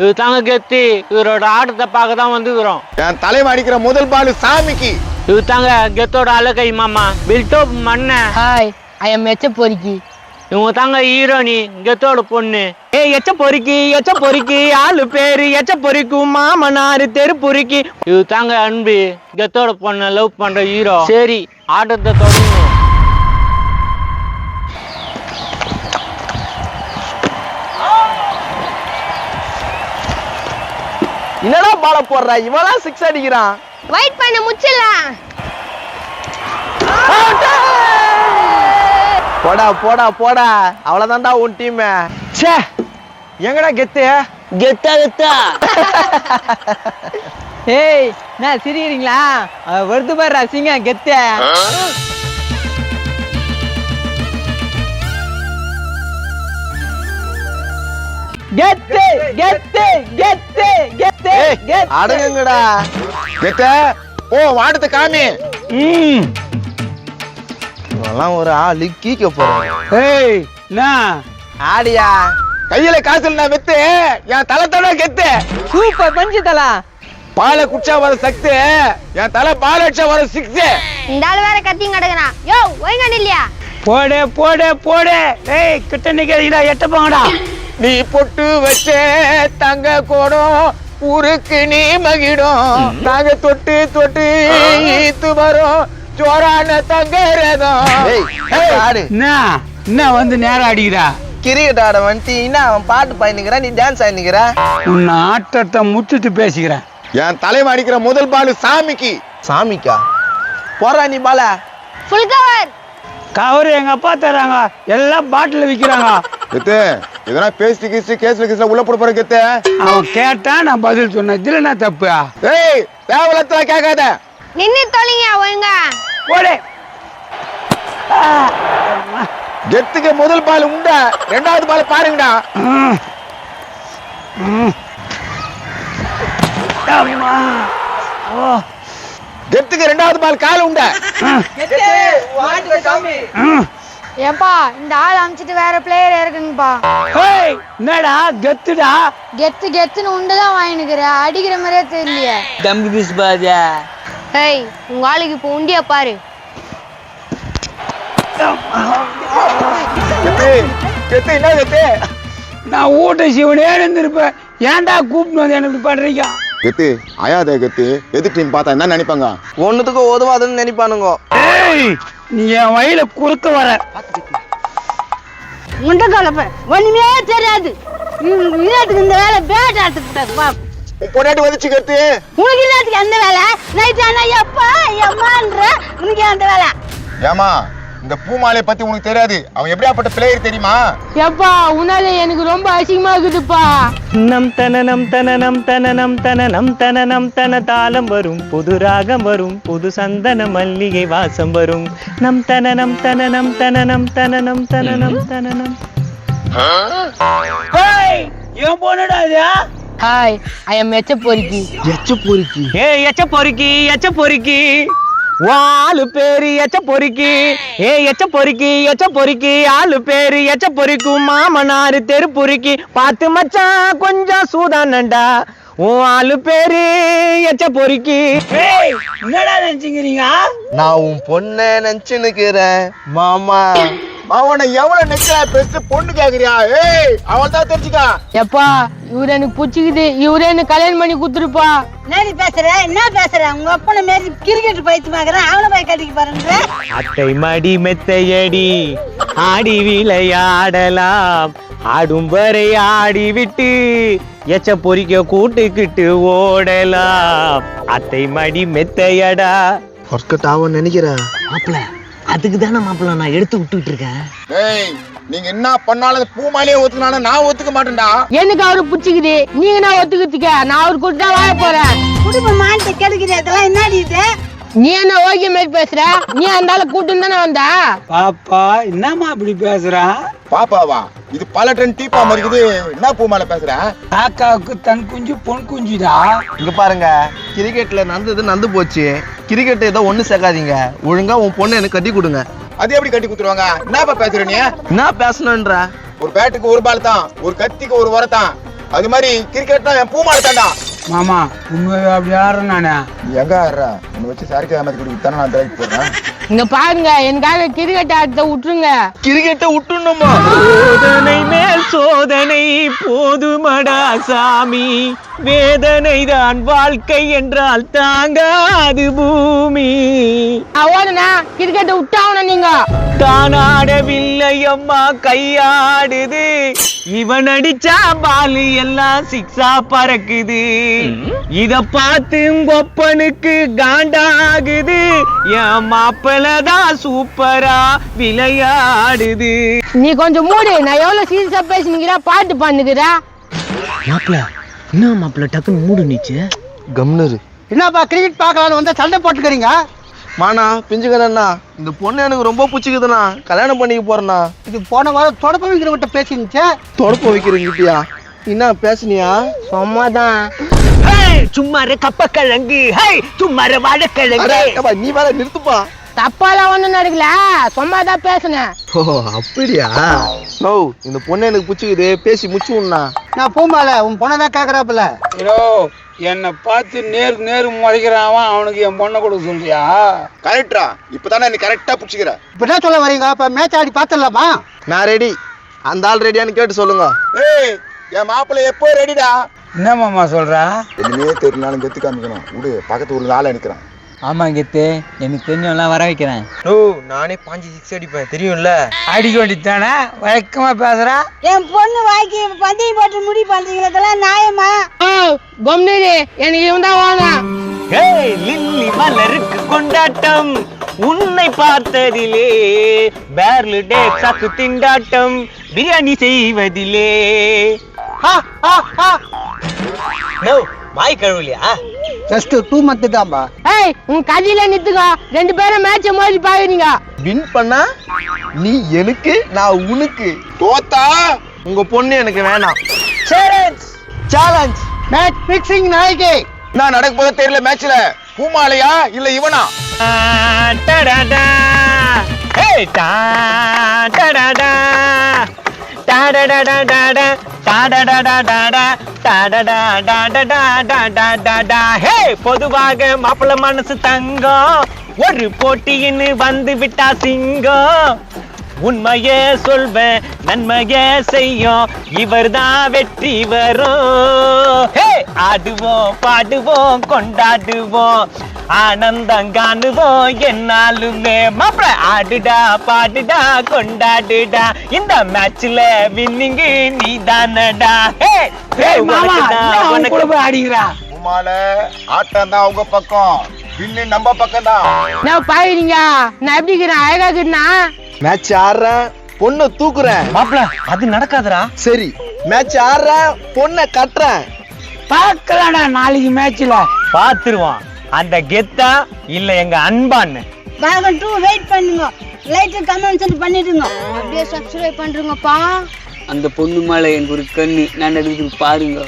இது தாங்க கெத்து. இவரோட ஆட்டத்தை பார்க்க தான் வந்துக்கிறோம். என் தலைமை அடிக்கிற முதல் பால் சாமிக்கு. இது தாங்க கெத்தோட அழகை மாமா. பில்டோப் மண்ண. ஹாய், ஐ எம் எச்ச பொறுக்கி. இவங்க தாங்க ஹீரோனி, கெத்தோட பொண்ணு. எச்ச பொறுக்கி ஆளு பேரு எச்ச பொறிக்கும் மாமனாரு தெரு பொறுக்கி. இது தாங்க அன்பு, கெத்தோட பொண்ணை லவ் பண்ற ஹீரோ. சரி, ஆட்டத்தை தொடங்கும். என்னடா பால போடுறா, இவெல்லாம் 6 அடிக்கிறான். வெயிட் பண்ண முச்சிடலாம். போடா போடா போடா, அவ்வளவுதான்டா உன் டீம். ச்சே, எங்கடா கெத்து? கெத்தா ஏய், நான் சிரிக்கிறீங்களா? வருது பாரு ரசிங்க கெத்த. கெத்து கெத்து கெத்து கெத்து கெத்து. அடங்குங்கடா கெத்த. ஓ வாடத்தை காமி. இவெல்லாம் ஒரு ஆளு கீக்க போறேன். ஏய் நா ஆடியா கையில காசு இல்ல வெத்து. என் தலை தலை கெத்து. சூப்பர் பஞ்சு தலா. பாலை குடிச்சா வர சக்தி, என் தலை பால் அடிச்சா வர 6. இந்த ஆள் வேற கத்தியும் கிடக்குறான். யோ ஒழுங்கா இல்லையா? போடு போடு போடு. ஏய் கிட்ட நிக்கிறீங்களா? எட்ட போங்கடா. நீ பொட்டு வச்ச தங்க கோடம் ஊருக்கு நீ மகிடும். நாங்க தொட்டு தொட்டு ஈத்து வரும் ஜோரான தங்க ரதம். ஆடு என்ன வந்து நேரம் அடிக்கிறா? கிரிக்கெட் ஆட வந்துட்டு அவன் பாட்டு பாடினுக்கிறான், நீ டான்ஸ் ஆடினுக்கிற. உன்னை ஆட்டத்தை முத்துட்டு பேசிக்கிறேன். என் தலைமை அடிக்கிற முதல் பால் சாமிக்கு. சாமிக்கா? போறா நீ பால. Full cover. கவரு எங்க அப்பா தராங்க, எல்லாம் பாட்டில் விக்கிறாங்க. கெத்து, இதெல்லாம் பேசிட்டு கீச்சு கேஸ்ல கீஸ்ல உள்ள போட போற கெத்து. அவன் கேட்டா நான் பதில் சொன்னேன். இதுல என்ன தப்பு? ஏய் தேவலத்துல கேட்காத. நின்னு தொலைங்க ஒழுங்கா. போடு. கெத்துக்கு முதல் பால் உண்டா, ரெண்டாவது பால் பாருங்கடா. கெத்துக்கு ரெண்டாவது பால் கால் உண்டா. ஏப்பா இந்த ஆள் அமிச்சிட்டு வேற பிளேயர் இருக்குங்கப்பா. ஏய் என்னடா கெத்துடா? கெத்து கெத்துன்னு உண்டுதான் வாங்கினுக்கிற, அடிக்கிற மாதிரியே தெரியலையே. தம்பி பீஸ் பாஜா. ஏய் உங்க ஆளுக்கு இப்போ உண்டியா பாரு. கெத்து கெத்து என்ன கெத்து? நான் ஊட்ட சிவனே இருந்திருப்பேன். ஏன்டா கூப்பிட்டு வந்து என்ன இப்படி பண்றீங்க? கெத்து அயாத கெத்து. எது டீம் பார்த்தா என்ன நினைப்பாங்க? ஒண்ணுத்துக்கு உதவாதுன்னு நினைப்பானுங்க. ஏய் நீ என் வயல குறுக்க வர. முண்டை கலப்ப ஒண்ணுமே தெரியாது. இல்லாத்துக்கு இந்த வேலை பேட் ஆட்டுக்கிட்ட பொண்டாட்டி வந்துச்சு கெத்து. உனக்கு இல்லாத்துக்கு அந்த வேலை நைட் ஆனா எப்பா எம்மான்ற உனக்கு அந்த வேலை. ஏமா இந்த பூமாலையை பத்தி உனக்கு தெரியாது. அவன் எப்படியாப்பட்ட பிளேயர் தெரியுமா? எப்பா உன்னால எனக்கு ரொம்ப அசிங்கமா இருக்குதுப்பா. நம் தனனம் தனனம் தனனம் தனனம் தனனம் தன தாளம் வரும், புது ராகம் வரும், புது சந்தன மல்லிகை வாசம் வரும். நம் தனனம் தனனம் தனனம் தனனம் தனனம் தனனம். ஏய் ஏன் போனடா இது? ஹாய், ஐ எம் எச்ச பொறுக்கி. எச்ச பொறுக்கி. ஏய் எச்ச பொறுக்கி எச்ச பொறுக்கி. வாலு பேரு எச்ச பொறுக்கி. எச்ச பொறுக்கி ஆளு பேரு எச்ச பொறிக்கும் மாமனாரு தெரு பொறுக்கி. பார்த்து மச்சான் கொஞ்சம் சூதானண்டா, உன் ஆளு பேரு எச்ச பொறுக்கி. என்னடா நினைச்சுக்கிறீங்க? நான் உன் பொண்ண நினைச்சுன்னுக்கிறேன் மாமா. அவனை எவ்வளவு நெச்சலா பெருசு பொண்ணு கேக்குறியா? ஏய் அவன் தான் தெரிஞ்சுக்கா. எப்பா இவரு எனக்கு பிடிச்சிக்குது, இவரு என்ன கல்யாணம் பண்ணி குடுத்துருப்பா. என்ன பேசுற உங்க அப்பனை மாரி கிரிக்கெட் பயிற்சி பாக்குறேன், அவனை போய் கட்டிக்கு பாருன்ற. அத்தை மடி மெத்தையடி ஆடி விளையாடலாம், ஆடும் வரை ஆடி விட்டு எச்ச பொறிக்க கூட்டுக்கிட்டு ஓடலாம். அத்தை மடி மெத்தையடா. ஒர்க்கட் ஆகும் நினைக்கிறேன். மாப்பிள்ள அதுக்கு தானே மாப்பிள்ள நான் எடுத்து விட்டுட்டு இருக்கேன். ஏய் நீங்க என்ன பண்ணாலும் பூமாலையே ஒத்துனாலும் நான் ஒத்துக்க மாட்டேன்டா. எனக்கு அவரு பிடிச்சிக்குது, நீங்க நான் ஒத்துக்கிறதுக்க நான் அவரு கூட தான் வாழ போறேன். குடும்ப மானத்தை கெடுக்கிற இதெல்லாம் என்னடி இது? நீ என்ன ஓகே மாதிரி பேசுற? நீ அந்த ஆளை கூட்டு தானே வந்தா? பாப்பா என்னம்மா இப்படி பேசுறா? பாப்பாவா? இது பல டன் டீப்பா இருக்குது. என்ன பூமாலை பேசுற? காக்காவுக்கு தன் குஞ்சு பொன் குஞ்சுதா. இங்க பாருங்க, கிரிக்கெட்ல நடந்து போச்சு. கிரிக்கெட் ஏதோ ஒண்ணு சேர்க்காதீங்க. ஒழுங்கா உன் பொண்ணு எனக்கு கட்டி கொடுங்க. அது எப்படி கட்டி குடுத்துருவாங்க? என்னப்பா பேசுற நீ? என்ன பேசணும்ன்ற? ஒரு பேட்டுக்கு ஒரு பால் தான், ஒரு கத்திக்கு ஒரு உரத்தான். அது மாதிரி கிரிக்கெட்னா என் பூமாடு தாண்டா. மாமா உண்மையா அப்படி ஆடுறேன் நானு. நீ எங்க ஆடுற? உன்னை வச்சு சாரிக்கு ஏமாத்தி கொடுத்து தானே நான் தலைக்கு போடுறேன். இங்க பாருங்க எனக்காக கிரிக்கெட் ஆட்டத்தை விட்டுருங்க. கிரிக்கெட்டை விட்டுணுமா? சோதனை மேல் சோதனை போதுமடா சாமி, வேதனை தான் வாழ்க்கை என்றால் தாங்காது பூமி. ஓடுனா கிரிக்கெட்டை விட்டாவன நீங்க. தானாடவில்லை அம்மா கையாடுது, இவன் அடிச்சா பாலு எல்லாம் சிக்ஸா பறக்குது. இத பார்த்து கொப்பனுக்கு காண்டாகுது, என் மாப்பிளதான் சூப்பரா விளையாடுது. நீ கொஞ்சம் மூடு, நான் எவ்வளவு சீரியஸா பேசினுக்கிறா பாட்டு பண்ணுகிறா. மாப்பிள என்ன மாப்பிள டக்குன்னு மூடு நீச்சு? கம்னரு. என்னப்பா கிரிக்கெட் பார்க்கலான்னு வந்தா சண்டை போட்டுக்கிறீங்க? மானா பிஞ்சுக்கண்ணா, இந்த பொண்ணு எனக்கு ரொம்ப பிடிச்சிக்குதுண்ணா, கல்யாணம் பண்ணிக்க போறேண்ணா. இது போன வாரம் தொடப்ப வைக்கிறவங்கிட்ட பேசிருந்துச்சு. தொடப்ப வைக்கிறீங்கட்டியா? என்ன பேசுனியா? சும்மாதான். சும்மா கப்ப கிழங்கு, சும்மா வாழைக்கிழங்கு. நீ வேற நிறுத்துப்பா. தப்பாலாம் ஒண்ணும் நடக்கல, சும்மாதான் பேசுனேன். ஓ அப்படியா? நோ, இந்த பொண்ணு எனக்கு பிடிச்சிக்குது, பேசி முடிச்சுண்ணா. நான் பூமால உன் பொண்ணதான் கேக்குறாப்புல. என்னை பார்த்து நேரு முறைக்கிறான், அவனுக்கு என் பொண்ணை கொடுக்க சொல்றியா? கரெக்டா? இப்பதானே நீ கரெக்டா புடிச்சுக்கிற. இப்ப என்ன சொல்ல வரீங்க? இப்ப மேட்ச் ஆடி பாத்துடலாமா? நான் ரெடி. அந்த ஆள் ரெடியான்னு கேட்டு சொல்லுங்க. ஏய், என் மாப்பிள்ளை எப்போ ரெடிடா? என்ன மாமா சொல்றா? என்னையே தெரிஞ்சாலும் கெத்து காமிக்கணும். விடு, பக்கத்து ஊர்ல ஆளை நிக்கிறேன். ஆமா கெத்து, எனக்கு தெரிஞ்சவெல்லாம் வர வைக்கிறேன். ஓ, நானே 5-6 அடிப்பேன், தெரியும்ல. அடிக்க வேண்டியதானே, வழக்கமா பேசுறா. என் பொண்ணு வாய்க்கு பந்தயம் போட்டு முடி பண்றீங்களதெல்லாம் நியாயமா? பொம்னு எனக்கு இவன் தான் வேணும். ஏய் லில்லி மலருக்கு கொண்டாட்டம், உன்னை பார்த்ததிலே பேர்லு டேக்ஸாக்கு திண்டாட்டம், பிரியாணி செய்வதிலே. மாய் கழுவலையா? ஜஸ்ட் 2 months தான்பா. ஏய் உன் கதையில நித்துக்கோ, 2 பேரும் மேட்ச் மோதி பாக்குறீங்க. வின் பண்ணா நீ எனக்கு, நான் உனக்கு. தோத்தா உங்க பொண்ணு எனக்கு வேணாம். சேலஞ்ச் மேட்ச் பிக்சிங் நாளைக்கு. நான் நடக்க போத தெரியல மேட்ச்ல. பூமாலையா இல்ல இவனா? டடடா ஏய் டா டடடா டடடடடடா டடடடடடா டடடடடடடடடடடா. ஹே, பொதுவாக மாப்பிள்ள மனசு தங்கம், ஒரு போட்டின்னு வந்து விட்டா சிங்கம். உண்மையே சொல்வேன் நன்மையே செய்யும், இவர்தான் வெற்றி வரும். ஹே, ஆடுவோம் பாடுவோம் கொண்டாடுவோம், ஆனந்தம் காணுவோம் என்னாலுமே. மாப்பிள ஆடுடா பாடுடா கொண்டாடுடா, இந்த மேட்ச்ல வின்னிங்கு நீ தானடா. அடிக்கிறா பூமால ஆட்டம் தான் உங்க பக்கம், வின்னு நம்ம பக்கம் தான். நான் பாக்குறீங்க, நான் எப்படி இருக்கிறேன்? அழகா இருக்கிறேன்னா? மேட்ச் ஆடுறேன், பொண்ணை தூக்குறேன். மாப்பிள அது நடக்காதரா. சரி, மேட்ச் ஆடுறேன், பொண்ணை கட்டுறேன். பார்க்கலாம்டா நாளைக்கு மேட்ச்ல. பாத்துருவான் அந்த கெத்தா இல்ல எங்க அன்பான்னு. பாகம் 2 வெயிட் பண்ணுங்க. லைக் கமெண்ட்ஸ் பண்ணிடுங்க. அப்படியே சப்ஸ்கிரைப் பண்றீங்கப்பா. அந்த பொண்ணு மேல எனக்கு ஒரு கண்ணு, நான் எடுத்து பாருங்க.